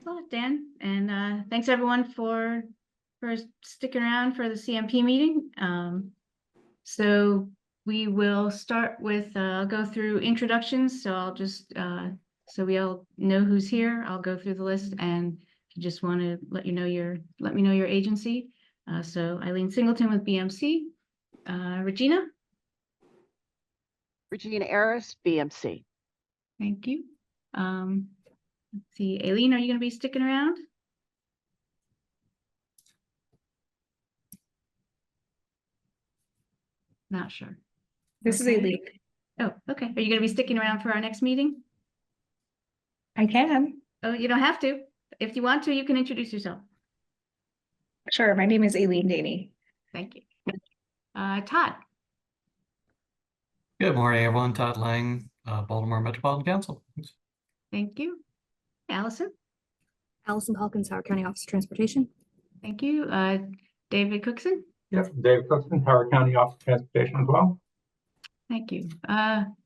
a lot, Dan, and thanks everyone for sticking around for the CMP meeting. So we will start with go through introductions. So I'll just so we all know who's here. I'll go through the list, and if you just want to let me know your agency. So Eileen Singleton with BMC, Regina. Regina Harris, BMC. Thank you. Let's see, Aileen, are you going to be sticking around? Not sure. This is Aileen. Oh, okay. Are you going to be sticking around for our next meeting? I can. Oh, you don't have to. If you want to, you can introduce yourself. Sure. My name is Aileen Daney. Thank you. Todd. Good morning, everyone. Todd Lang, Baltimore Metropolitan Council. Thank you. Allison. Allison Hawkins, Howard County Office of Transportation. Thank you. David Cookson. Yep, David Cookson, Howard County Office of Transportation as well. Thank you.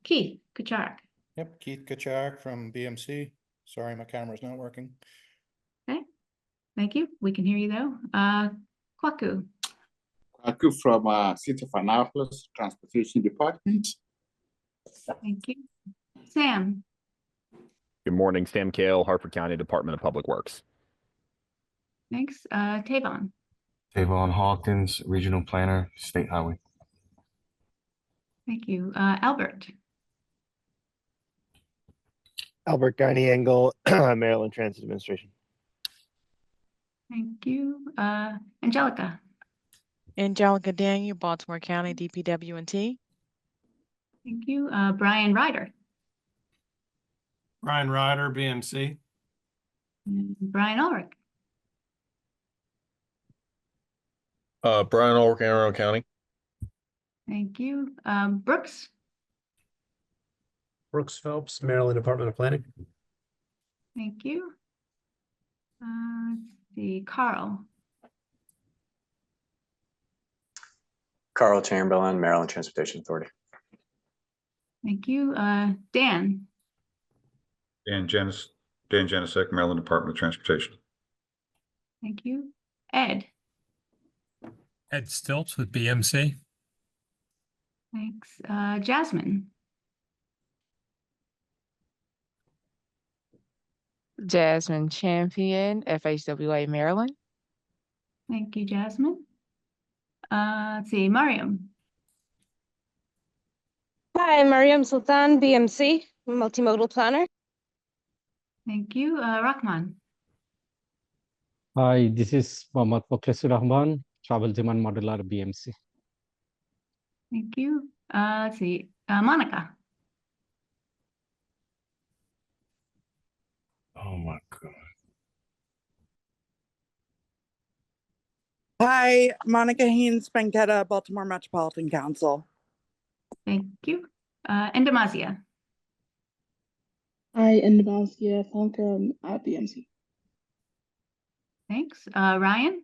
Keith Kucharik. Yep, Keith Kucharik from BMC. Sorry, my camera's not working. Okay. Thank you. We can hear you though. Kwaku. Kwaku from City of Annapolis Transportation Department. Thank you. Sam. Good morning, Sam Kale, Hartford County Department of Public Works. Thanks. Tavon. Tavon Hawkins, Regional Planner, State Highway. Thank you. Albert. Albert Guiney Engel, Maryland Transit Administration. Thank you. Angelica. Angelica Daniel, Baltimore County DPW&T. Thank you. Brian Ryder. Brian Ryder, BMC. And Brian Ulrich. Brian Ulrich, Anne Arundel County. Thank you. Brooks. Brooks Phelps, Maryland Department of Planning. Thank you. Let's see, Carl. Carl Chamberlain, Maryland Transportation Authority. Thank you. Dan. Dan Janisek, Maryland Department of Transportation. Thank you. Ed. Ed Stilts with BMC. Thanks. Jasmine. Jasmine Champion, FHWA, Maryland. Thank you, Jasmine. Let's see, Mariam. Hi, Mariam Sultan, BMC, Multimodal Planner. Thank you. Rahman. Hi, this is Mohammad Mukhlisur Rahman, Travel Demand Modeler, BMC. Thank you. Let's see, Monica. Oh my God. Hi, Monica Haynes Banketta, Baltimore Metropolitan Council. Thank you. And Demasia. Hi, Demasia Falcom at BMC. Thanks. Ryan.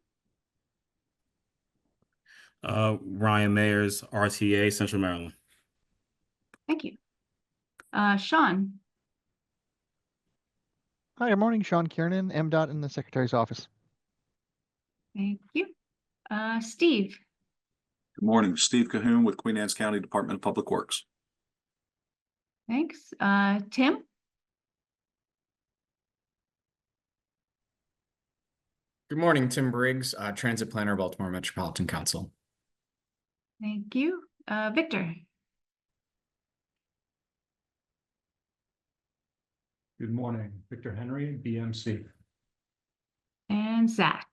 Ryan Mayers, RTA, Central Maryland. Thank you. Sean. Hi, good morning. Sean Kiernan, MDOT in the Secretary's Office. Thank you. Steve. Good morning. Steve Cahoon with Queen Anne's County Department of Public Works. Thanks. Tim. Good morning, Tim Briggs, Transit Planner, Baltimore Metropolitan Council. Thank you. Victor. Good morning, Victor Henry, BMC. And Zach.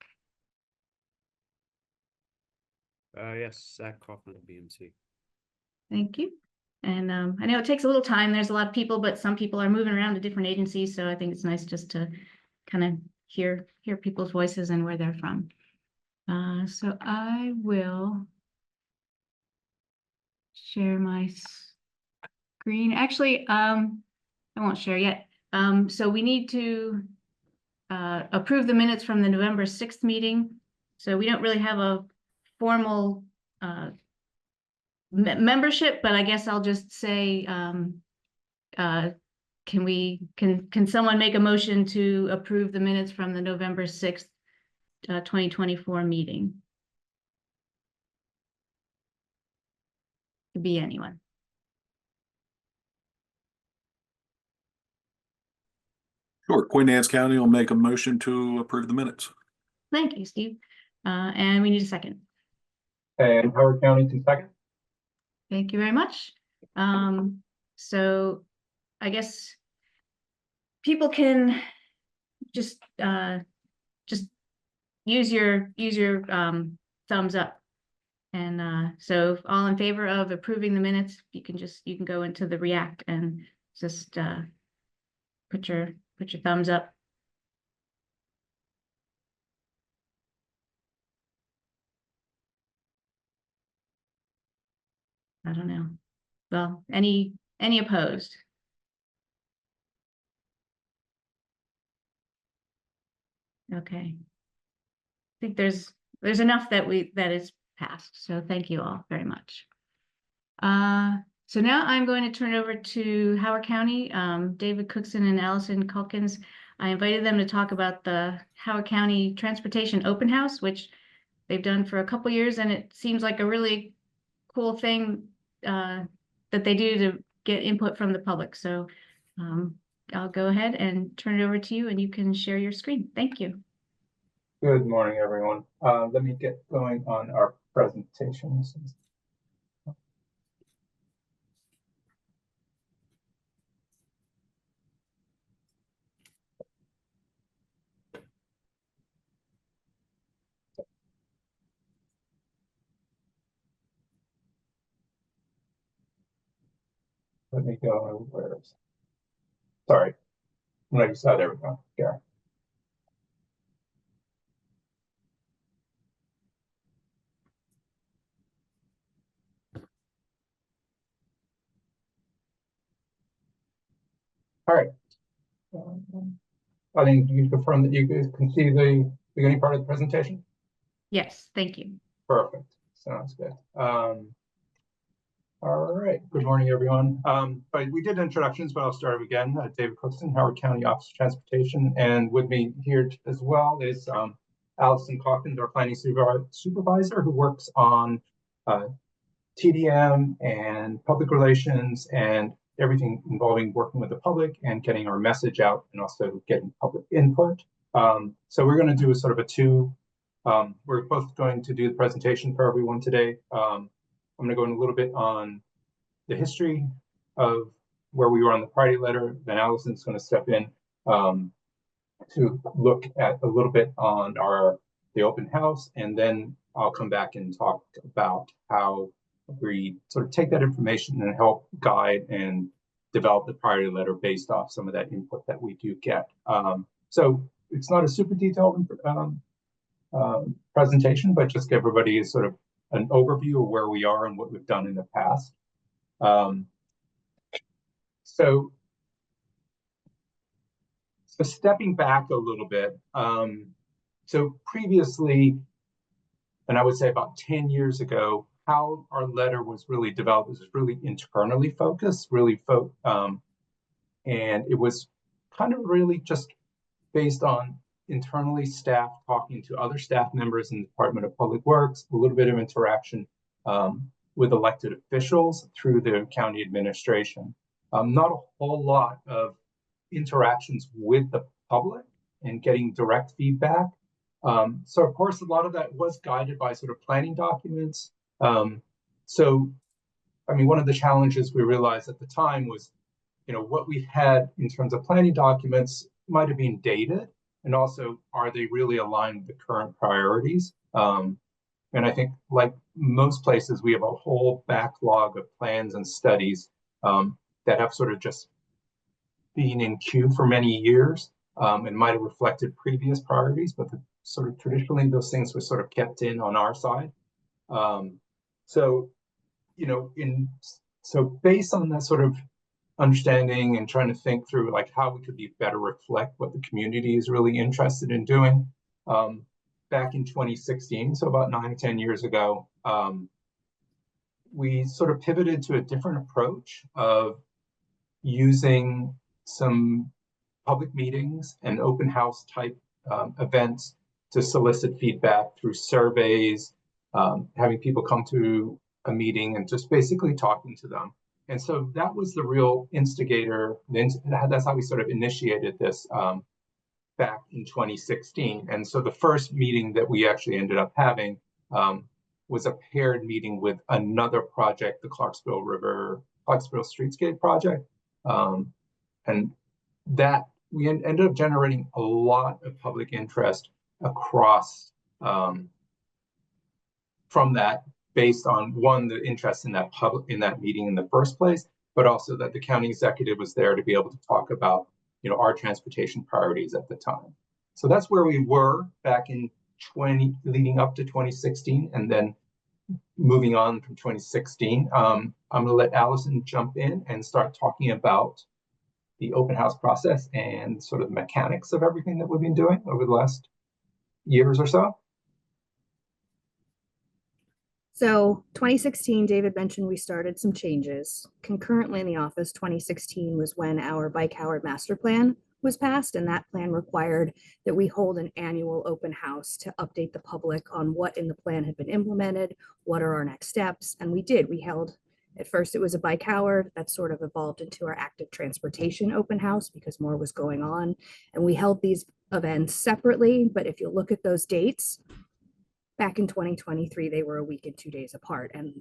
Yes, Zach Kaufman at BMC. Thank you. And I know it takes a little time. There's a lot of people, but some people are moving around to different agencies. So I think it's nice just to kind of hear people's voices and where they're from. So I will share my screen. Actually, I won't share yet. So we need to approve the minutes from the November 6th meeting. So we don't really have a formal membership, but I guess I'll just say can someone make a motion to approve the minutes from the November 6th, 2024 meeting? Could be anyone. Sure. Queen Anne's County will make a motion to approve the minutes. Thank you, Steve. And we need a second. And Howard County can second. Thank you very much. So I guess people can just use your thumbs up. And so if all in favor of approving the minutes, you can go into the React and just put your thumbs up. I don't know. Well, any opposed? Okay. I think there's enough that is passed. So thank you all very much. So now I'm going to turn it over to Howard County, David Cookson and Allison Calkins. I invited them to talk about the Howard County Transportation Open House, which they've done for a couple years, and it seems like a really cool thing that they do to get input from the public. So I'll go ahead and turn it over to you, and you can share your screen. Thank you. Good morning, everyone. Let me get going on our presentations. Let me go where is sorry. There we go. Yeah. All right. I think you can confirm that you guys can see the beginning part of the presentation. Yes, thank you. Perfect. Sounds good. All right. Good morning, everyone. We did introductions, but I'll start again. David Cookson, Howard County Office of Transportation, and with me here as well is Allison Calkins, our planning supervisor, who works on TDM and public relations and everything involving working with the public and getting our message out and also getting public input. So we're going to do a sort of we're both going to do the presentation for everyone today. I'm going to go in a little bit on the history of where we were on the priority letter. Then Allison's going to step in to look at a little bit on the open house, and then I'll come back and talk about how we sort of take that information and help guide and develop the priority letter based off some of that input that we do get. So it's not a super detailed presentation, but just give everybody sort of an overview of where we are and what we've done in the past. So stepping back a little bit, so previously, and I would say about 10 years ago, how our letter was really developed was really internally focused, and it was kind of really just based on internally staff talking to other staff members in the Department of Public Works, a little bit of interaction with elected officials through the county administration. Not a whole lot of interactions with the public and getting direct feedback. So of course, a lot of that was guided by sort of planning documents. So, I mean, one of the challenges we realized at the time was, what we had in terms of planning documents might have been dated, and also, are they really aligned with the current priorities? And I think, like most places, we have a whole backlog of plans and studies that have sort of just been in queue for many years and might have reflected previous priorities, but sort of traditionally, those things were sort of kept in on our side. So, so based on that sort of understanding and trying to think through like how we could better reflect what the community is really interested in doing, back in 2016, so about 9 or 10 years ago, we sort of pivoted to a different approach of using some public meetings and open house type events to solicit feedback through surveys, having people come to a meeting and just basically talking to them. And so that was the real instigator. That's how we sort of initiated this back in 2016. And so the first meeting that we actually ended up having was a paired meeting with another project, the Clarksville Streetscape project. And that we ended up generating a lot of public interest across from that, based on one, the interest in that meeting in the first place, but also that the county executive was there to be able to talk about, you know, our transportation priorities at the time. So that's where we were back in leading up to 2016, and then moving on from 2016. I'm going to let Allison jump in and start talking about the open house process and sort of the mechanics of everything that we've been doing over the last years or so. So 2016, David mentioned we started some changes. Concurrently in the office, 2016 was when our Bike Howard master plan was passed, and that plan required that we hold an annual open house to update the public on what in the plan had been implemented, what are our next steps, and we did. We held, at first it was a Bike Howard, that sort of evolved into our active transportation open house because more was going on, and we held these events separately. But if you look at those dates, back in 2023, they were a week and 2 days apart. And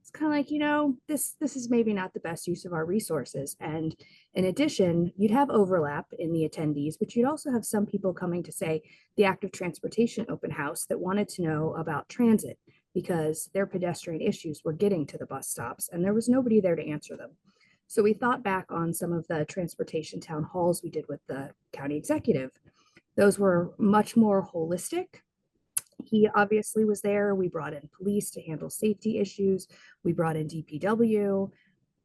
it's kind of like, you know, this is maybe not the best use of our resources. And in addition, you'd have overlap in the attendees, but you'd also have some people coming to, say, the active transportation open house that wanted to know about transit because their pedestrian issues were getting to the bus stops and there was nobody there to answer them. So we thought back on some of the transportation town halls we did with the county executive. Those were much more holistic. He obviously was there. We brought in police to handle safety issues. We brought in DPW,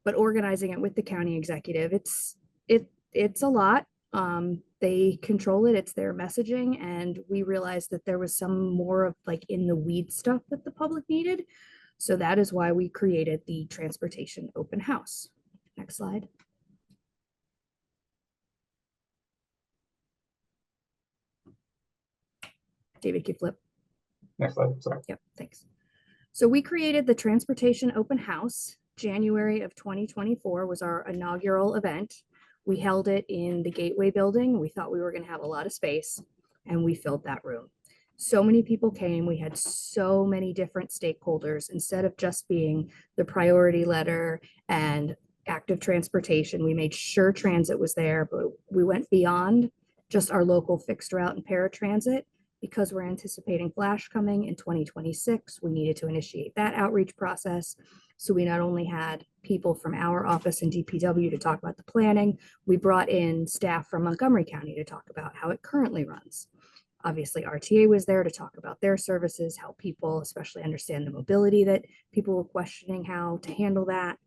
but organizing it with the county executive, it's a lot. They control it. It's their messaging. And we realized that there was some more of like in the weed stuff that the public needed. So that is why we created the transportation open house. Next slide. David, can you flip? Next slide, sorry. Yep, thanks. So we created the Transportation Open House. January of 2024 was our inaugural event. We held it in the Gateway building. We thought we were going to have a lot of space, and we filled that room. So many people came. We had so many different stakeholders. Instead of just being the priority letter and active transportation, we made sure transit was there, but we went beyond just our local fixed route and paratransit. Because we're anticipating Flash coming in 2026, we needed to initiate that outreach process. So we not only had people from our office and DPW to talk about the planning, we brought in staff from Montgomery County to talk about how it currently runs. Obviously, RTA was there to talk about their services, help people especially understand the mobility that people were questioning how to handle that.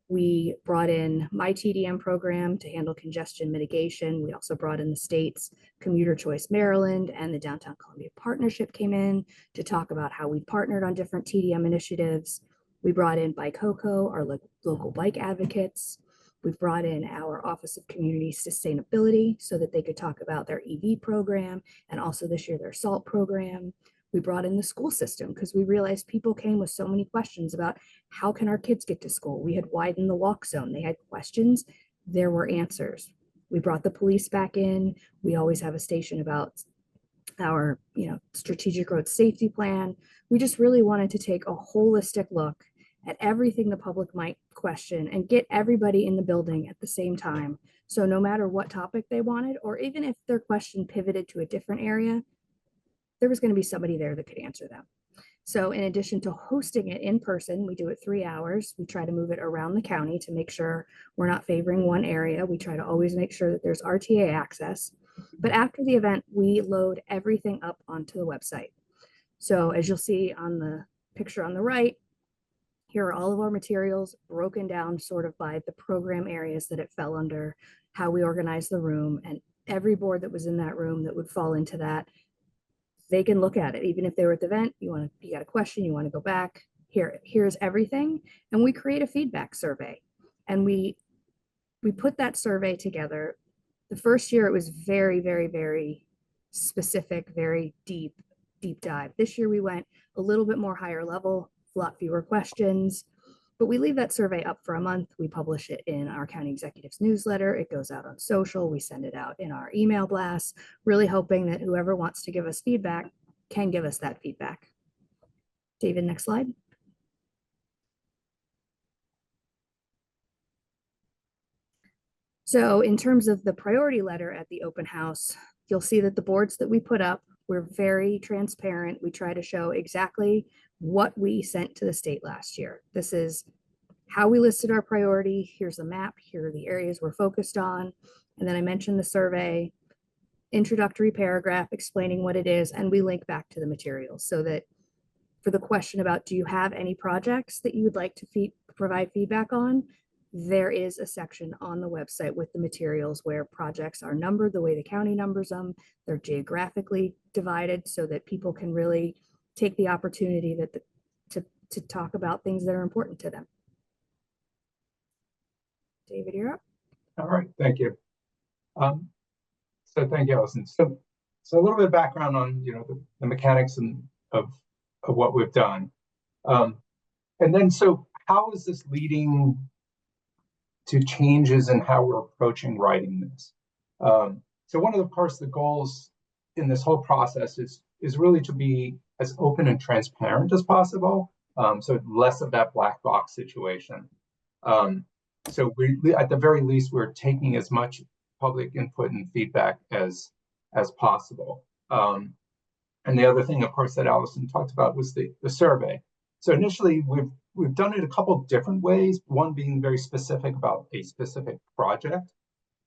We brought in my TDM program to handle congestion mitigation. We also brought in the state's Commuter Choice Maryland, and the Downtown Columbia Partnership came in to talk about how we partnered on different TDM initiatives. We brought in Bike HOCO, our local bike advocates. We've brought in our Office of Community Sustainability so that they could talk about their EV program and also this year their SALT program. We brought in the school system because we realized people came with so many questions about how can our kids get to school. We had widened the walk zone. They had questions. There were answers. We brought the police back in. We always have a station about our, strategic road safety plan. We just really wanted to take a holistic look at everything the public might question and get everybody in the building at the same time. So no matter what topic they wanted, or even if their question pivoted to a different area, there was going to be somebody there that could answer them. So in addition to hosting it in person, we do it 3 hours. We try to move it around the county to make sure we're not favoring one area. We try to always make sure that there's RTA access. But after the event, we load everything up onto the website. So as you'll see on the picture on the right, here are all of our materials broken down sort of by the program areas that it fell under, how we organize the room, and every board that was in that room that would fall into that, they can look at it. Even if they were at the event, you got a question, you want to go back, here's everything. And we create a feedback survey. And we we put that survey together. The first year it was very, very, very specific, very deep dive. This year we went a little bit more higher level, a lot fewer questions, but we leave that survey up for a month. We publish it in our county executives newsletter. It goes out on social. We send it out in our email blasts, really hoping that whoever wants to give us feedback can give us that feedback. David, next slide. So in terms of the priority letter at the open house, you'll see that the boards that we put up, we're very transparent. We try to show exactly what we sent to the state last year. This is how we listed our priority. Here's a map. Here are the areas we're focused on. And then I mentioned the survey, introductory paragraph explaining what it is, and we link back to the materials so that for the question about, do you have any projects that you would like to provide feedback on? There is a section on the website with the materials where projects are numbered the way the county numbers them. They're geographically divided so that people can really take the opportunity to talk about things that are important to them. David, you're up. All right, thank you. So thank you, Allison. So a little bit of background on the mechanics of what we've done, and then so how is this leading to changes in how we're approaching writing this? So one of the goals in this whole process is really to be as open and transparent as possible. So less of that black box situation. So we, at the very least, we're taking as much public input and feedback as possible. And the other thing, of course, that Allison talked about was the survey. So initially, we've done it a couple different ways, one being very specific about a specific project.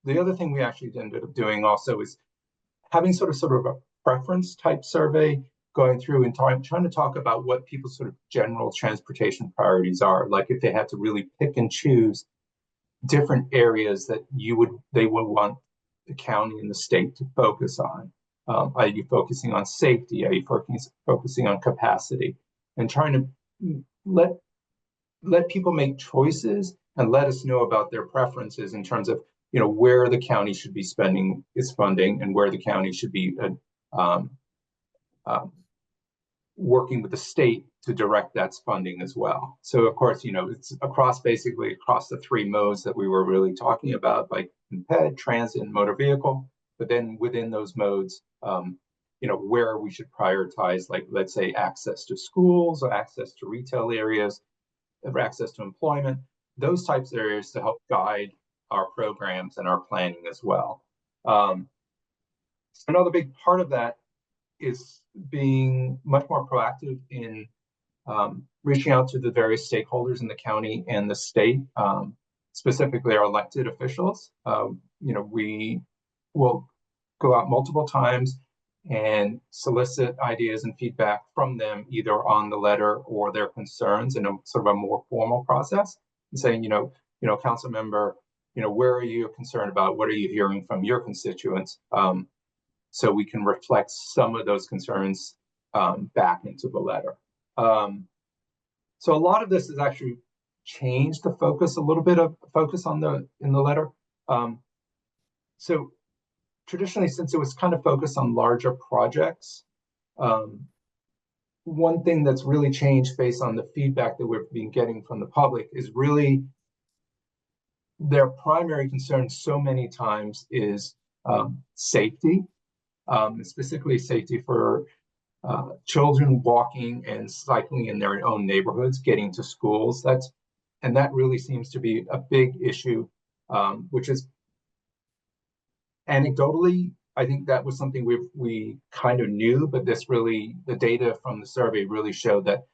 The other thing we actually ended up doing also is having sort of a preference type survey, going through and trying to talk about what people's sort of general transportation priorities are. Like if they had to really pick and choose different areas that they would want the county and the state to focus on. Are you focusing on safety? Are you focusing on capacity? And trying to let people make choices and let us know about their preferences in terms of where the county should be spending its funding and where the county should be working with the state to direct that funding as well. So of course, it's basically across the three modes that we were really talking about, like PED, transit, and motor vehicle. But then within those modes, where we should prioritize, like let's say access to schools or access to retail areas, or access to employment, those types of areas to help guide our programs and our planning as well. Another big part of that is being much more proactive in reaching out to the various stakeholders in the county and the state, specifically our elected officials. We will go out multiple times and solicit ideas and feedback from them, either on the letter or their concerns in a sort of a more formal process, and saying, council member, where are you concerned about? What are you hearing from your constituents? So we can reflect some of those concerns back into the letter. So a lot of this has actually changed the focus, a little bit of focus in the letter. So traditionally, since it was kind of focused on larger projects, one thing that's really changed based on the feedback that we've been getting from the public is really their primary concern so many times is safety, specifically safety for children walking and cycling in their own neighborhoods, getting to schools. That really seems to be a big issue, which is anecdotally, I think that was something we kind of knew, but the data from the survey really showed that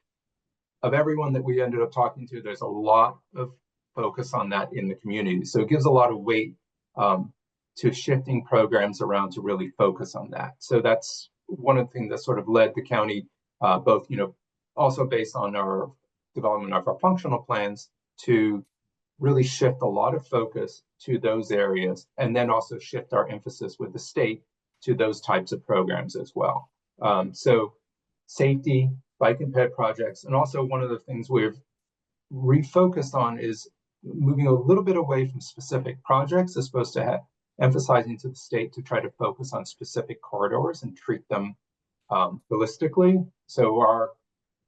of everyone that we ended up talking to, there's a lot of focus on that in the community. So it gives a lot of weight to shifting programs around to really focus on that. So that's one of the things that sort of led the county, both, also based on our development of our functional plans, to really shift a lot of focus to those areas, and then also shift our emphasis with the state to those types of programs as well. So safety, bike and ped projects, and also one of the things we've refocused on is moving a little bit away from specific projects as opposed to emphasizing to the state to try to focus on specific corridors and treat them holistically. So our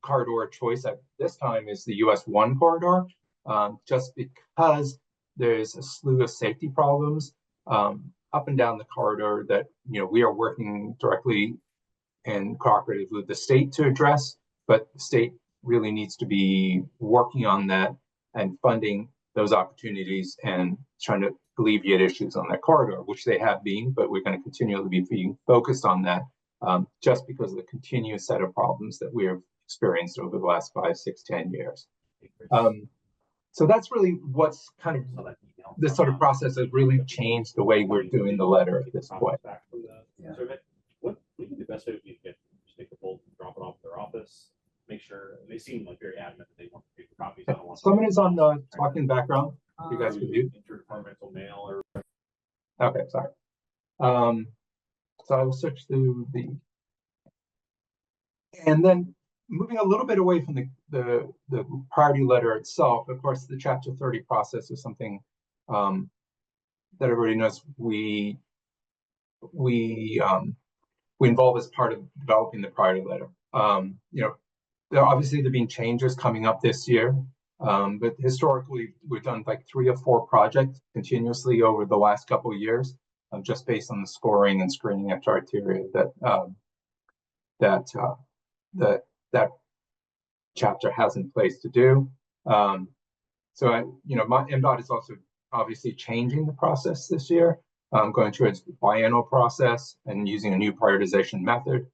corridor choice at this time is the US 1 corridor, just because there's a slew of safety problems up and down the corridor that we are working directly and cooperative with the state to address, but the state really needs to be working on that and funding those opportunities and trying to alleviate issues on that corridor, which they have been, but we're going to continually be being focused on that just because of the continuous set of problems that we have experienced over the last 5, 6, 10 years. So that's really what's kind of this sort of process has really changed the way we're doing the letter at this point. What do you think the best way would be to get take the bolt, drop it off their office, make sure they seem like very adamant that they want paper copies. I don't want Someone is on the talking background. You guys can mute. interdepartmental mail or Okay, sorry. So I will switch to and then moving a little bit away from the priority letter itself. Of course, the Chapter 30 process is something that everybody knows we involve as part of developing the priority letter. Obviously there have been changes coming up this year, but historically we've done like 3 or 4 projects continuously over the last couple of years, just based on the scoring and screening criteria that chapter has in place to do. So MDOT is also obviously changing the process this year, going to a biennial process and using a new prioritization method.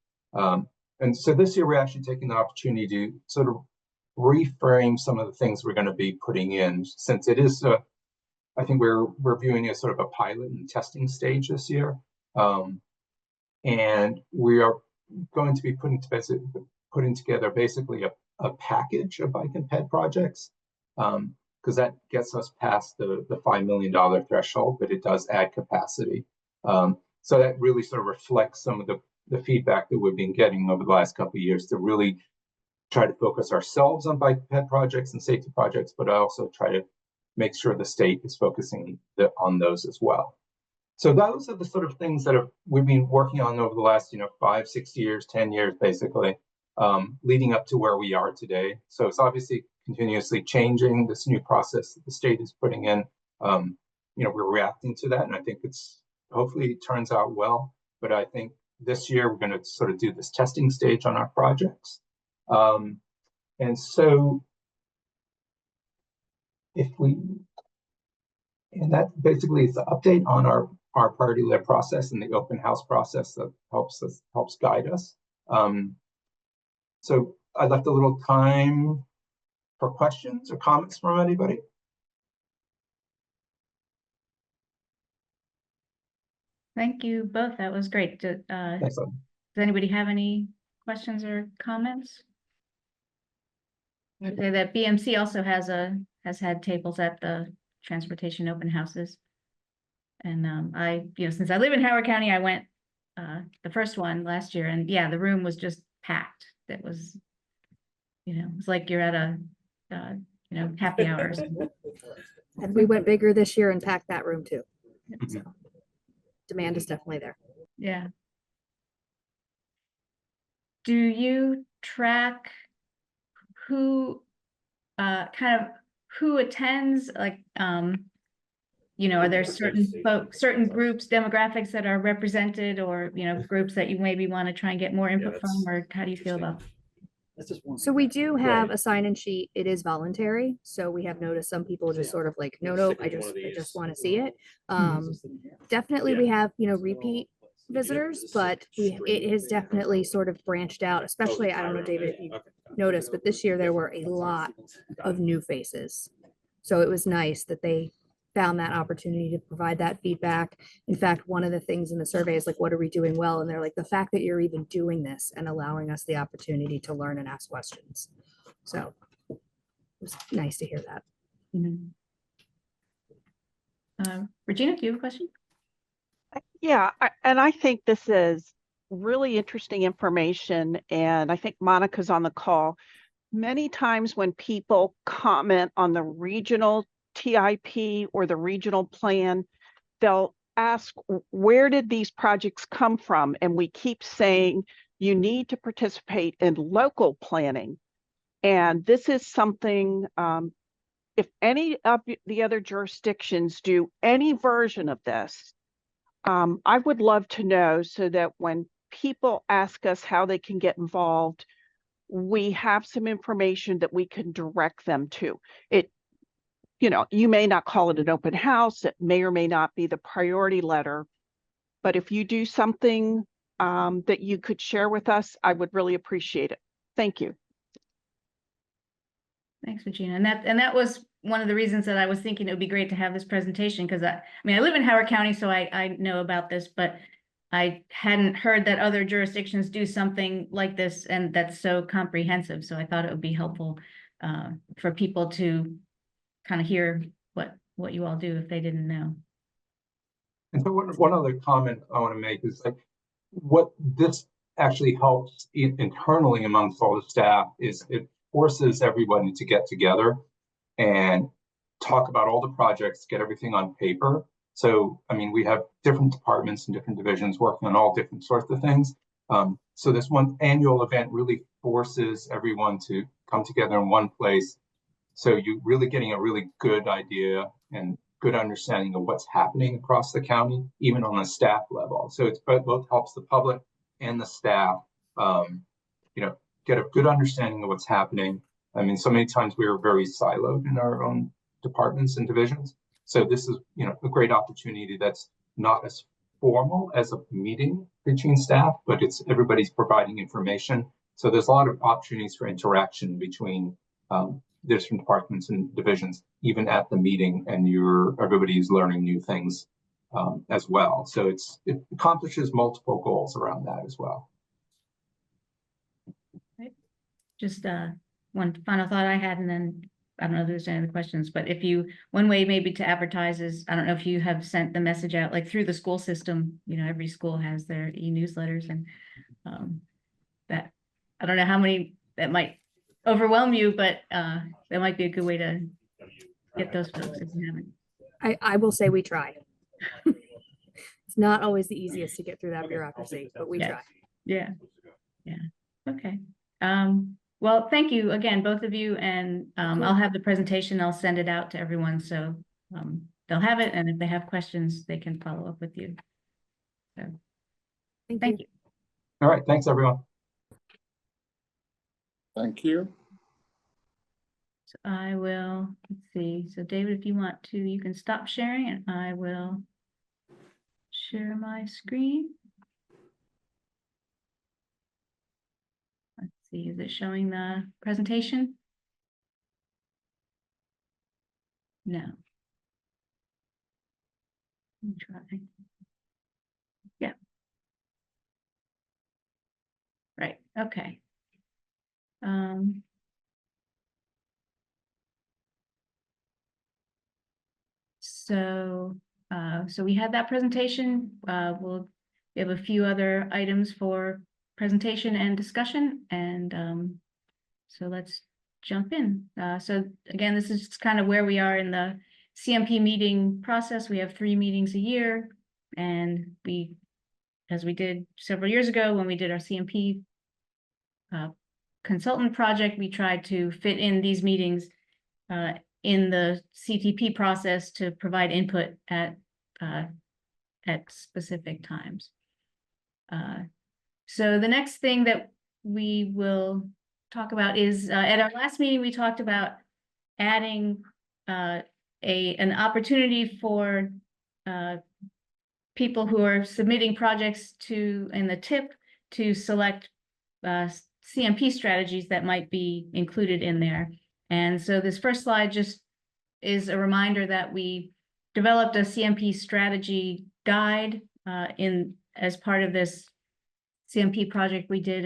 And so this year we're actually taking the opportunity to sort of reframe some of the things we're going to be putting in, since it is I think we're viewing it as sort of a pilot and testing stage this year. And we are going to be putting together basically a package of bike and ped projects, because that gets us past the $5 million threshold, but it does add capacity. So that really sort of reflects some of the feedback that we've been getting over the last couple of years to really try to focus ourselves on bike and ped projects and safety projects, but also try to make sure the state is focusing on those as well. So those are the sort of things that we've been working on over the last 5, 6 years, 10 years, basically, leading up to where we are today. So it's obviously continuously changing. This new process that the state is putting in, we're reacting to that, and I think hopefully it turns out well. But I think this year we're going to sort of do this testing stage on our projects, and so and that basically is the update on our priority-led process and the open house process that helps guide us. So I left a little time for questions or comments from anybody. Thank you both. That was great. Does anybody have any questions or comments? I'd say that BMC also has had tables at the transportation open houses. And since I live in Howard County, I went the first one last year, and yeah, the room was just packed. That was, it's like you're at a happy hour. And we went bigger this year and packed that room too. So demand is definitely there. Yeah. Do you track who who attends? Like, are there certain groups, demographics that are represented, or groups that you maybe want to try and get more input from, or how do you feel about? So we do have a sign-in sheet. It is voluntary. So we have noticed some people just sort of like, no, I just want to see it. Definitely we have, repeat visitors, but it has definitely sort of branched out, especially, I don't know, David, if you noticed, but this year there were a lot of new faces. So it was nice that they found that opportunity to provide that feedback. In fact, one of the things in the survey is like, what are we doing well? And they're like, the fact that you're even doing this and allowing us the opportunity to learn and ask questions. So it was nice to hear that. Regina, do you have a question? Yeah, and I think this is really interesting information, and I think Monica's on the call. Many times when people comment on the regional TIP or the regional plan, they'll ask, where did these projects come from? And we keep saying, you need to participate in local planning. And this is something, if any of the other jurisdictions do any version of this, I would love to know so that when people ask us how they can get involved, we have some information that we can direct them to. You may not call it an open house. It may or may not be the priority letter. But if you do something that you could share with us, I would really appreciate it. Thank you. Thanks, Regina. And that was one of the reasons that I was thinking it would be great to have this presentation, because I mean, I live in Howard County, so I know about this, but I hadn't heard that other jurisdictions do something like this, and that's so comprehensive. So I thought it would be helpful for people to kind of hear what you all do if they didn't know. And so one other comment I want to make is like what this actually helps internally amongst all the staff is it forces everybody to get together and talk about all the projects, get everything on paper. So, I mean, we have different departments and different divisions working on all different sorts of things. So this one annual event really forces everyone to come together in one place. So you're really getting a really good idea and good understanding of what's happening across the county, even on a staff level. So it's both helps the public and the staff, get a good understanding of what's happening. I mean, so many times we are very siloed in our own departments and divisions. So this is, a great opportunity that's not as formal as a meeting between staff, but it's everybody's providing information. So there's a lot of opportunities for interaction between different departments and divisions, even at the meeting, and everybody's learning new things as well. So it accomplishes multiple goals around that as well. Just one final thought I had, and then I don't know if there's any other questions, but one way maybe to advertise is, I don't know if you have sent the message out like through the school system, every school has their e-newsletters, and that, I don't know how many that might overwhelm you, but that might be a good way to get those folks if you haven't. I will say we try. It's not always the easiest to get through that bureaucracy, but we try. Yeah. Okay. Well, thank you again, both of you, and I'll have the presentation. I'll send it out to everyone, so they'll have it, and if they have questions, they can follow up with you. So thank you. All right, thanks everyone. Thank you. So I will, let's see. So David, if you want to, you can stop sharing, and I will share my screen. Let's see, is it showing the presentation? No. Let me try. Yeah. Right, okay. So we had that presentation. We have a few other items for presentation and discussion, and so let's jump in. So again, this is kind of where we are in the CMP meeting process. We have 3 meetings a year, and as we did several years ago when we did our CMP consultant project, we tried to fit in these meetings in the CTP process to provide input at specific times. So the next thing that we will talk about is at our last meeting, we talked about adding an opportunity for people who are submitting projects in the TIP to select CMP strategies that might be included in there. And so this first slide just is a reminder that we developed a CMP strategy guide as part of this CMP project we did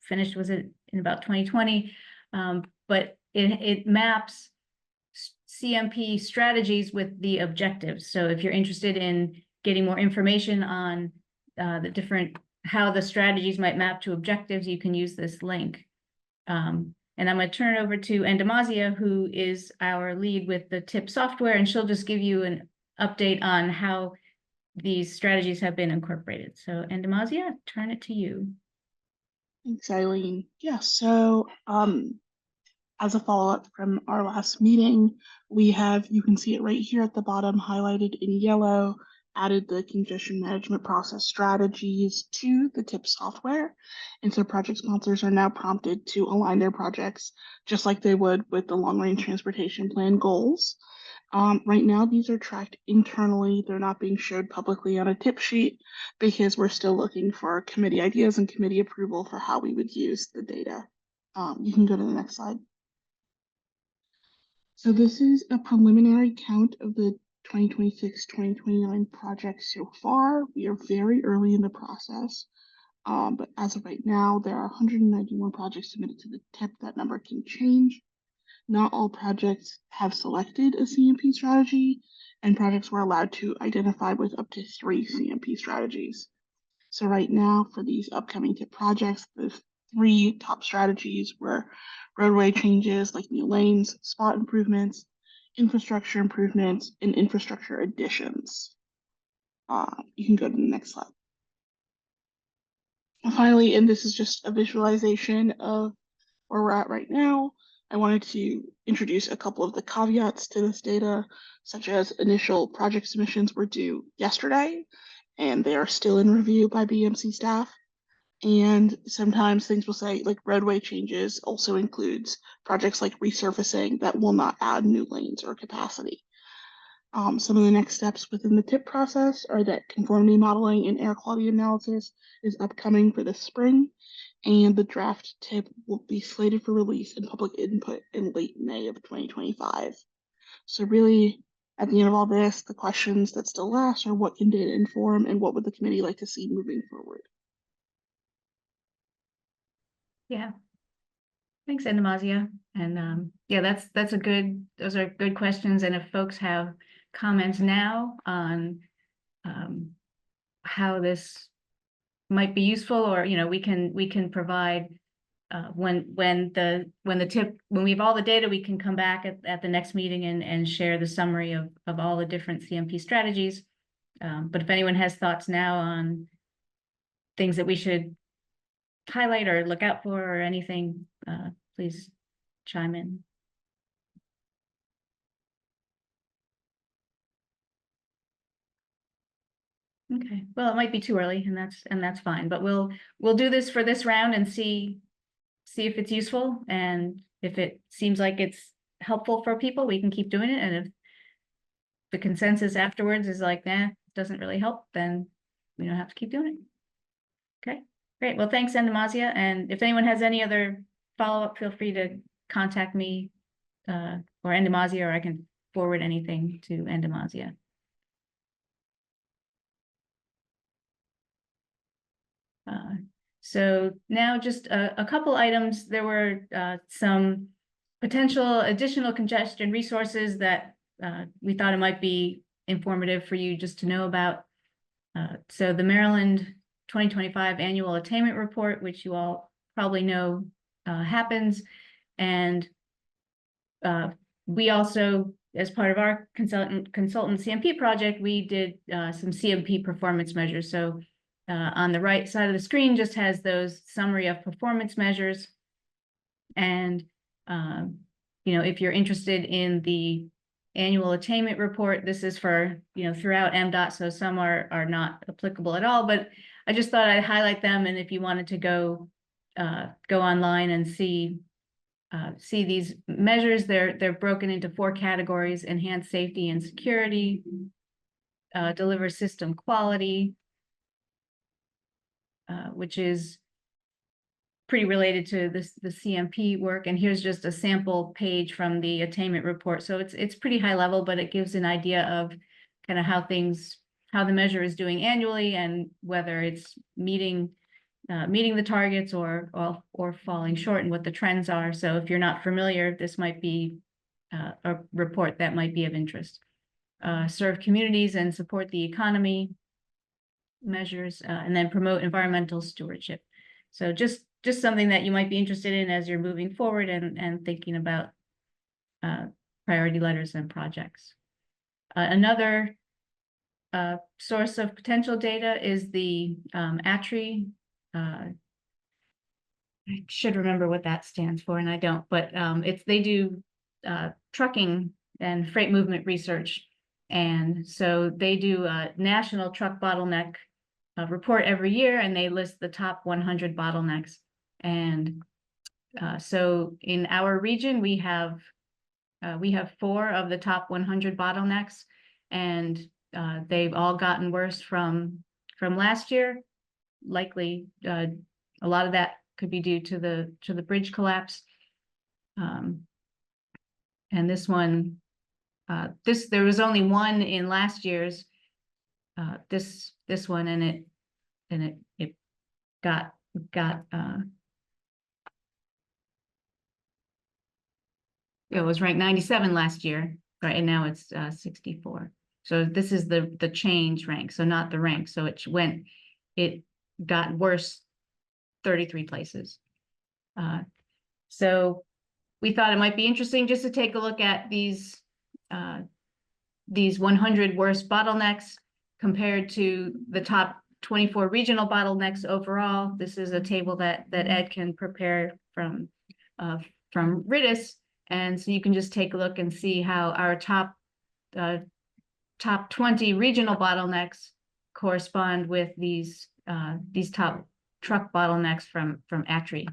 finished in about 2020. But it maps CMP strategies with the objectives. So if you're interested in getting more information on how the strategies might map to objectives, you can use this link. And And I'm going to turn it over to Endemazia, who is our lead with the TIP software, and she'll just give you an update on how these strategies have been incorporated. So Endemazia, turn it to you. Thanks, Eileen. Yeah, so as a follow-up from our last meeting, we have, you can see it right here at the bottom, highlighted in yellow, added the congestion management process strategies to the TIP software. And so project sponsors are now prompted to align their projects just like they would with the long-range transportation plan goals. Right now, these are tracked internally. They're not being showed publicly on a tip sheet because we're still looking for committee ideas and committee approval for how we would use the data. You can go to the next slide. So this is a preliminary count of the 2026-2029 projects so far. We are very early in the process, but as of right now, there are 191 projects submitted to the TIP. That number can change. Not all projects have selected a CMP strategy, and projects were allowed to identify with up to 3 CMP strategies. So right now, for these upcoming TIP projects, the 3 top strategies were roadway changes like new lanes, spot improvements, infrastructure improvements, and infrastructure additions. You can go to the next slide. And finally, and this is just a visualization of where we're at right now, I wanted to introduce a couple of the caveats to this data, such as initial project submissions were due yesterday, and they are still in review by BMC staff. And sometimes things will say like roadway changes also includes projects like resurfacing that will not add new lanes or capacity. Some of the next steps within the TIP process are that conformity modeling and air quality analysis is upcoming for this spring, and the draft TIP will be slated for release and public input in late May of 2025. So really, at the end of all this, the questions that still last are what can data inform and what would the committee like to see moving forward? Yeah. Thanks, Endemazia. And yeah, those are good questions. And if folks have comments now on how this might be useful, or we can provide when we have all the data, we can come back at the next meeting and share the summary of all the different CMP strategies. But if anyone has thoughts now on things that we should highlight or look out for or anything, please chime in. Okay, well, it might be too early, and that's fine, but we'll do this for this round and see if it's useful, and if it seems like it's helpful for people, we can keep doing it. And if the consensus afterwards is like, nah, it doesn't really help, then we don't have to keep doing it. Okay, great. Well, thanks, Endemazia. And if anyone has any other follow-up, feel free to contact me or Endemazia, or I can forward anything to Endemazia. So now just a couple items. There were some potential additional congestion resources that we thought it might be informative for you just to know about. So the Maryland 2025 Annual Attainment Report, which you all probably know happens. And we also, as part of our consultant CMP project, we did some CMP performance measures. So on the right side of the screen just has those summary of performance measures. And, if you're interested in the annual attainment report, this is for, throughout MDOT. So some are not applicable at all, but I just thought I'd highlight them. And if you wanted to go online and see these measures, they're broken into 4 categories: enhance safety and security, deliver system quality, which is pretty related to the CMP work. And here's just a sample page from the attainment report. So it's pretty high level, but it gives an idea of kind of how the measure is doing annually and whether it's meeting the targets or falling short, and what the trends are. So if you're not familiar, this might be a report that might be of interest. Serve communities and support the economy measures, and then promote environmental stewardship. So just just something that you might be interested in as you're moving forward and thinking about priority letters and projects. Another source of potential data is the ATRI. I should remember what that stands for, and I don't, but they do trucking and freight movement research. And so they do a national truck bottleneck report every year, and they list the top 100 bottlenecks. And so in our region, we have 4 of the top 100 bottlenecks, and they've all gotten worse from last year. Likely, a lot of that could be due to the bridge collapse. And this one, there was only one in last year's. This one, and it got it was ranked 97 last year, right? And now it's 64. So this is the change rank, so not the rank. So it got worse 33 places. So we thought it might be interesting just to take a look at these 100 worst bottlenecks compared to the top 24 regional bottlenecks overall. This is a table that Ed can prepare from RIDIS. And so you can just take a look and see how our top 20 regional bottlenecks correspond with these top truck bottlenecks from ATRI.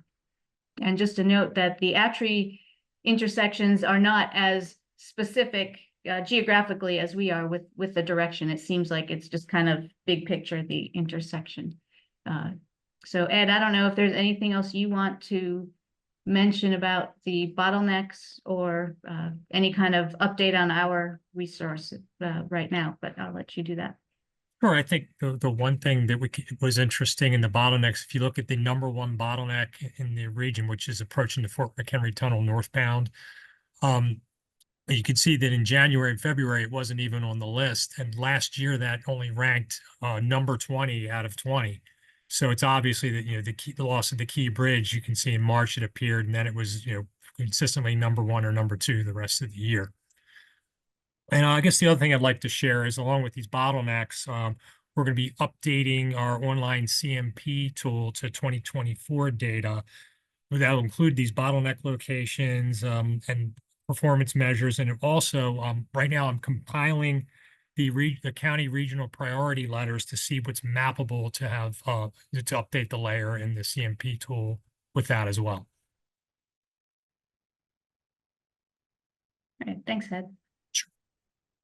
And just to note that the ATRI intersections are not as specific geographically as we are with the direction. It seems like it's just kind of big picture, the intersection. So Ed, I don't know if there's anything else you want to mention about the bottlenecks or any kind of update on our resource right now, but I'll let you do that. Sure. I think the one thing that was interesting in the bottlenecks, if you look at the #1 bottleneck in the region, which is approaching the Fort McHenry Tunnel northbound, you can see that in January and February, it wasn't even on the list. And last year that only ranked number 20 out of 20. So it's obviously that, the loss of the key bridge, you can see in March it appeared, and then it was, consistently #1 or #2 the rest of the year. And I guess the other thing I'd like to share is, along with these bottlenecks, we're going to be updating our online CMP tool to 2024 data. That'll include these bottleneck locations and performance measures. And also, right now I'm compiling the county regional priority letters to see what's mappable to have to update the layer in the CMP tool with that as well. All right, thanks, Ed.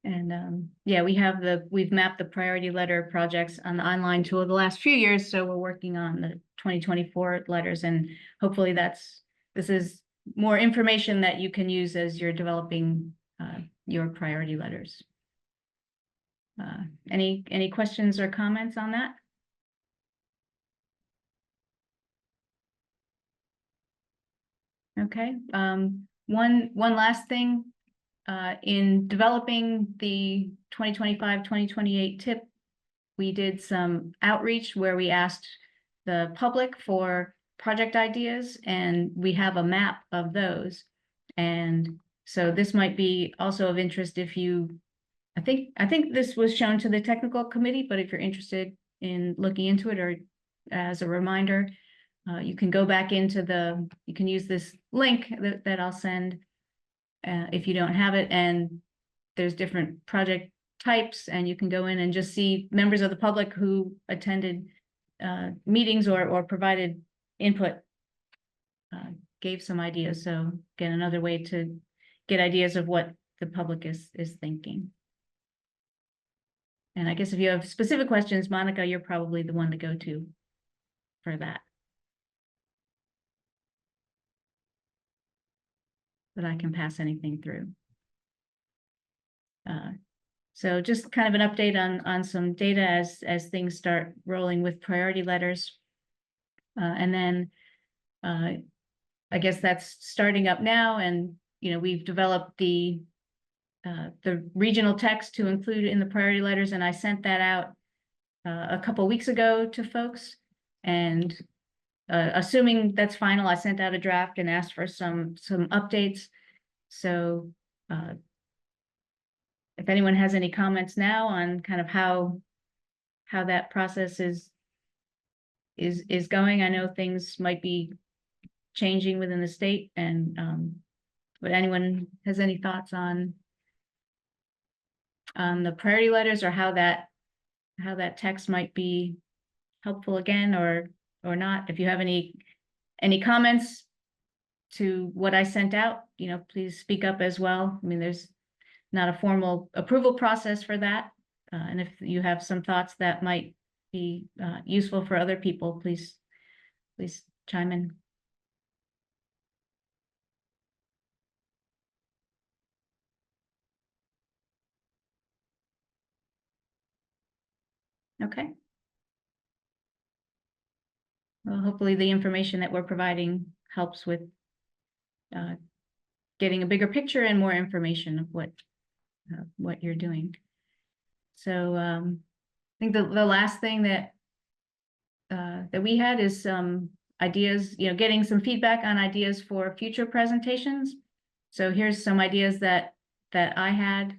And yeah, we've mapped the priority letter projects on the online tool the last few years. So we're working on the 2024 letters, and hopefully this is more information that you can use as you're developing your priority letters. Any questions or comments on that? Okay. One last thing. In developing the 2025-2028 TIP, we did some outreach where we asked the public for project ideas, and we have a map of those. And so this might be also of interest if you, I think this was shown to the technical committee, but if you're interested in looking into it, or as a reminder, you can go back into you can use this link that I'll send if you don't have it, and there's different project types, and you can go in and just see members of the public who attended meetings or provided input, gave some ideas. So again, another way to get ideas of what the public is thinking. And I guess if you have specific questions, Monica, you're probably the one to go to for that. But I can pass anything through. So just kind of an update on some data as things start rolling with priority letters. And then I guess that's starting up now, and we've developed the regional text to include in the priority letters, and I sent that out a couple weeks ago to folks, and assuming that's final, I sent out a draft and asked for some updates. So if anyone has any comments now on kind of how that process is going, I know things might be changing within the state, and but anyone has any thoughts on the priority letters, or how that text might be helpful again, or not? If you have any comments to what I sent out, please speak up as well. I mean, there's not a formal approval process for that. And if you have some thoughts that might be useful for other people, please chime in. Okay. Well, hopefully the information that we're providing helps with getting a bigger picture and more information of what you're doing. So I think the last thing that we had is some ideas, getting some feedback on ideas for future presentations. So here's some ideas that I had,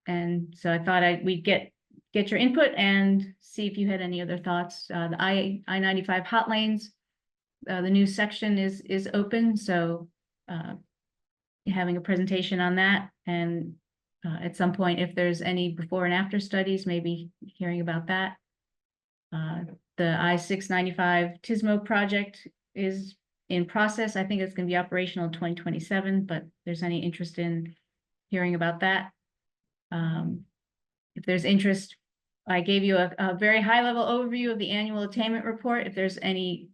and so I thought we'd get your input and see if you had any other thoughts. The I-95 hot lanes, the new section is open, so having a presentation on that, and at some point, if there's any before and after studies, maybe hearing about that. The I-695 Tismo project is in process. I think it's going to be operational in 2027, but if there's any interest in hearing about that. If there's interest, I gave you a very high level overview of the annual attainment report. If there's any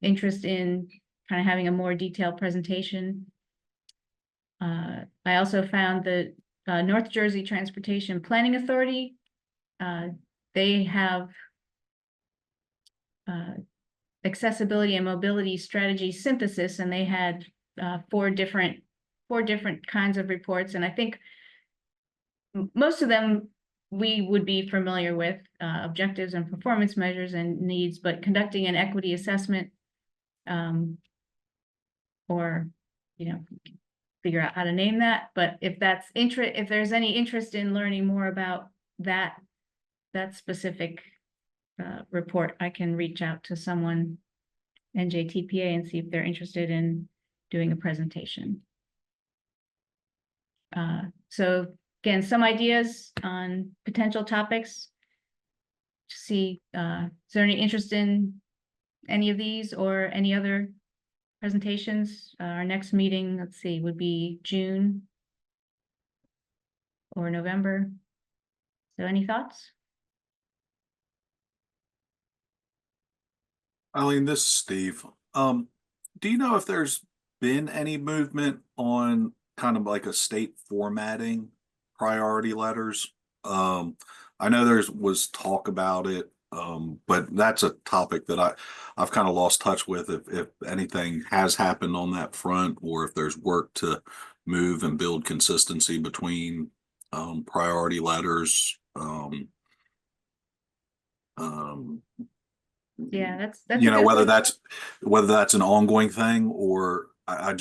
interest in kind of having a more detailed presentation. I also found the North Jersey Transportation Planning Authority. They have accessibility and mobility strategy synthesis, and they had four different kinds of reports, and I think most of them we would be familiar with, objectives and performance measures and needs, but conducting an equity assessment, or figure out how to name that. But if there's any interest in learning more about that specific report, I can reach out to someone, NJTPA, and see if they're interested in doing a presentation. So again, some ideas on potential topics. See, is there any interest in any of these or any other presentations? Our next meeting, let's see, would be June or November. So any thoughts? Eileen, this is Steve. Do you know if there's been any movement on kind of like a state formatting priority letters? I know there was talk about it, but that's a topic that I've kind of lost touch with, if anything has happened on that front, or if there's work to move and build consistency between priority letters. Yeah, that's whether that's an ongoing thing, or I'm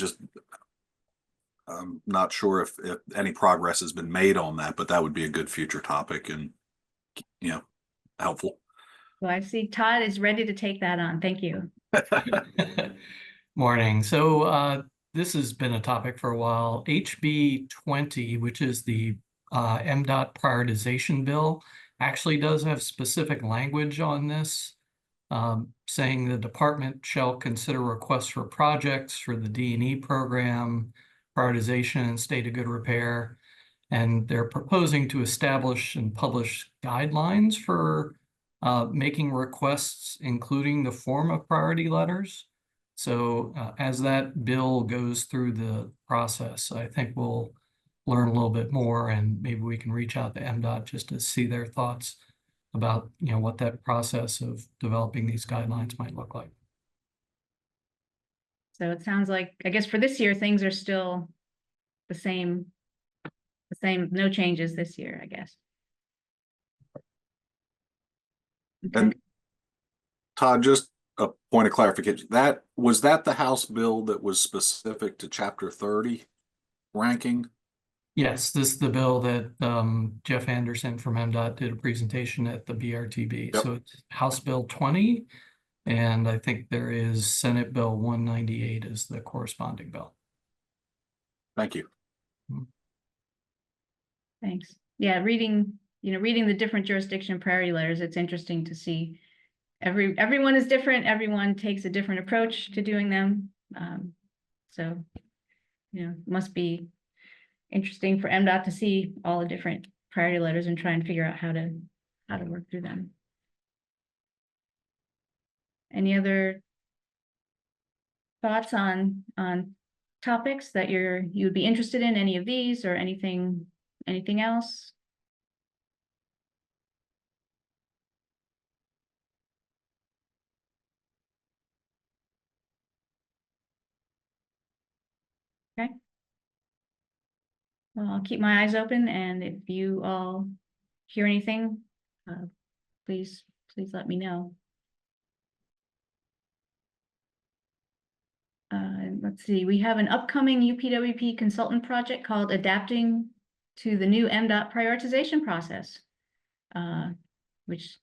not sure if any progress has been made on that, but that would be a good future topic and helpful. Well, I see Todd is ready to take that on. Thank you. Morning. So this has been a topic for a while. HB 20, which is the MDOT prioritization bill, actually does have specific language on this, saying the department shall consider requests for projects for the D&E program, prioritization and state of good repair. And they're proposing to establish and publish guidelines for making requests, including the form of priority letters. So as that bill goes through the process, I think we'll learn a little bit more, and maybe we can reach out to MDOT just to see their thoughts about what that process of developing these guidelines might look like. So it sounds like, I guess for this year, things are still the same, no changes this year, I guess. And Todd, just a point of clarification. Was that the House bill that was specific to Chapter 30 ranking? Yes, this is the bill that Jeff Anderson from MDOT did a presentation at the BRTB. Yep. So it's House Bill 20, and I think there is Senate Bill 198 is the corresponding bill. Thank you. Thanks. Yeah, reading the different jurisdiction priority letters, it's interesting to see everyone is different. Everyone takes a different approach to doing them. So, must be interesting for MDOT to see all the different priority letters and try and figure out how to work through them. Any other thoughts on topics that you would be interested in, any of these or anything else? Okay. Well, I'll keep my eyes open, and if you all hear anything, please let me know. Let's see, we have an upcoming UPWP consultant project called Adapting to the New MDOT Prioritization Process, which is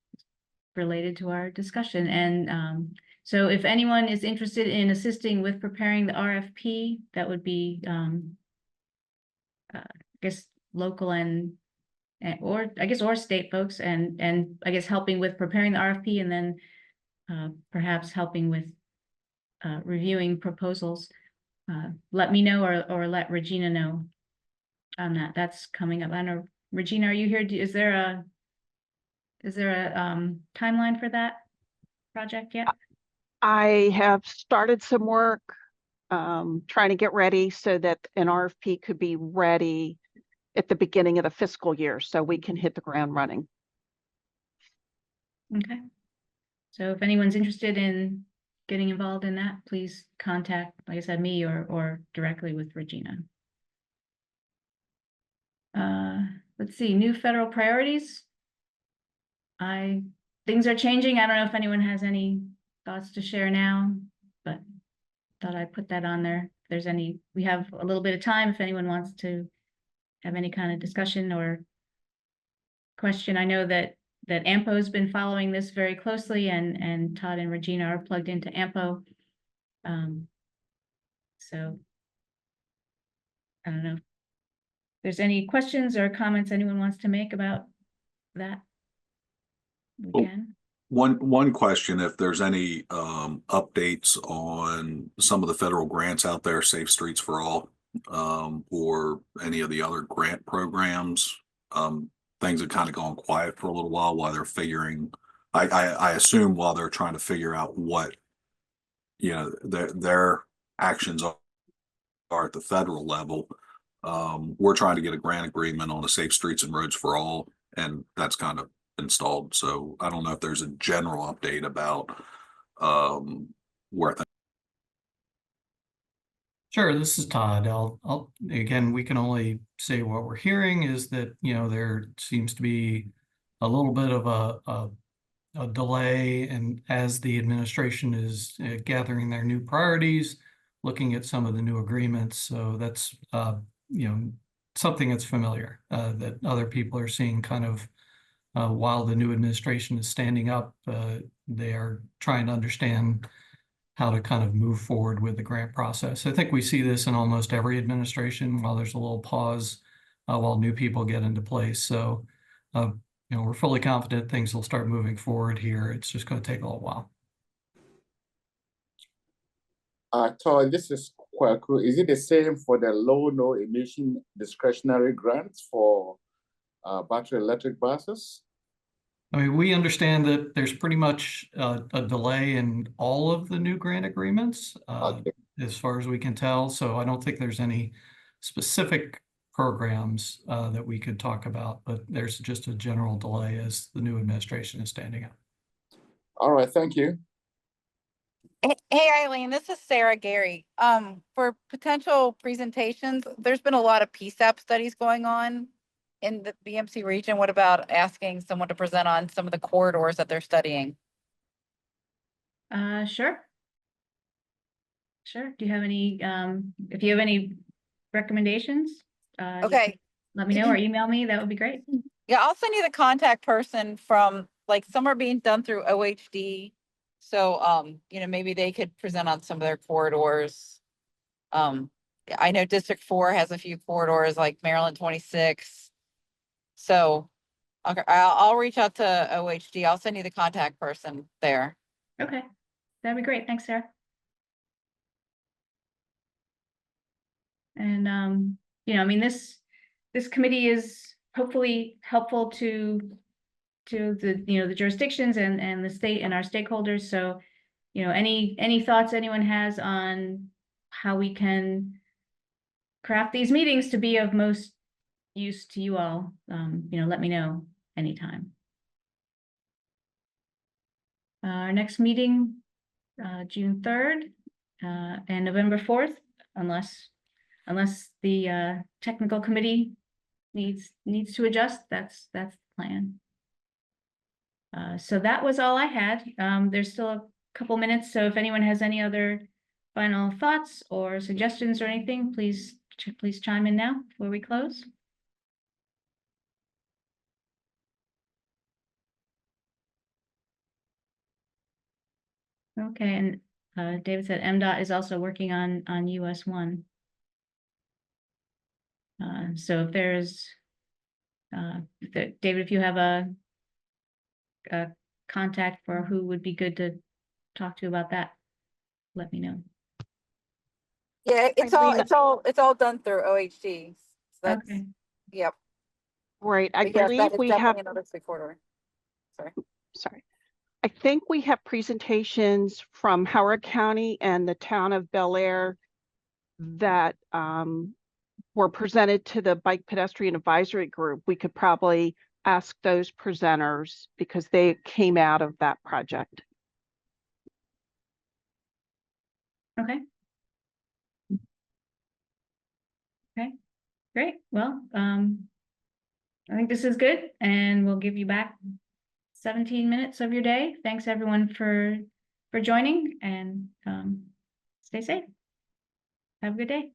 related to our discussion. And so if anyone is interested in assisting with preparing the RFP, that would be, I guess, local or state folks, and I guess helping with preparing the RFP, and then perhaps helping with reviewing proposals. Let me know or let Regina know on that. That's coming up. I don't know, Regina, are you here? Is there a timeline for that project yet? I have started some work trying to get ready so that an RFP could be ready at the beginning of the fiscal year so we can hit the ground running. Okay. So if anyone's interested in getting involved in that, please contact, like I said, me or directly with Regina. Let's see, new federal priorities. Things are changing. I don't know if anyone has any thoughts to share now, but thought I'd put that on there. If there's any, we have a little bit of time if anyone wants to have any kind of discussion or question. I know that AMPO has been following this very closely, and Todd and Regina are plugged into AMPO. So I don't know if there's any questions or comments anyone wants to make about that. We can. One question, if there's any updates on some of the federal grants out there, Safe Streets for All, or any of the other grant programs. Things have kind of gone quiet for a little while they're figuring, I assume while they're trying to figure out what, their actions are at the federal level. We're trying to get a grant agreement on the Safe Streets and Roads for All, and that's kind of installed. So I don't know if there's a general update about where things. Sure, this is Todd. Again, we can only say what we're hearing is that, there seems to be a little bit of a delay, and as the administration is gathering their new priorities, looking at some of the new agreements. So that's, something that's familiar, that other people are seeing kind of while the new administration is standing up, they are trying to understand how to kind of move forward with the grant process. I think we see this in almost every administration while there's a little pause while new people get into place. So, we're fully confident things will start moving forward here. It's just going to take a little while. Todd, this is quite cool. Is it the same for the no emission discretionary grants for battery electric buses? I mean, we understand that there's pretty much a delay in all of the new grant agreements, as far as we can tell. So I don't think there's any specific programs that we could talk about, but there's just a general delay as the new administration is standing up. All right, thank you. Hey, Eileen, this is Sarah Gary. For potential presentations, there's been a lot of PSAP studies going on in the BMC region. What about asking someone to present on some of the corridors that they're studying? Sure. Sure. Do you have any, if you have any recommendations? you Okay. can let me know or email me. That would be great. Yeah, I'll send you the contact person from, like, some are being done through OHD. So, maybe they could present on some of their corridors. I know District 4 has a few corridors like Maryland 26. So okay, I'll reach out to OHD. I'll send you the contact person there. Okay. That'd be great. Thanks, Sarah. And, I mean, this committee is hopefully helpful to the, the jurisdictions and the state and our stakeholders. So, any thoughts anyone has on how we can craft these meetings to be of most use to you all, let me know anytime. Our next meeting, June 3rd, and November 4th, unless the technical committee needs to adjust, that's the plan. So that was all I had. There's still a couple minutes, so if anyone has any other final thoughts or suggestions or anything, please chime in now before we close. Okay, and David said MDOT is also working on US 1. So if there's, David, if you have a contact for who would be good to talk to about that, let me know. Yeah, it's all done through OHD. So that's, Okay. yep. Right, I But yes, believe that is we have, definitely another big corridor. sorry. I think we have presentations from Howard County and the town of Bel Air that were presented to the Bike Pedestrian Advisory Group. We could probably ask those presenters because they came out of that project. Okay. Okay, great. Well, I think this is good, and we'll give you back 17 minutes of your day. Thanks everyone for joining, and stay safe. Have a good day.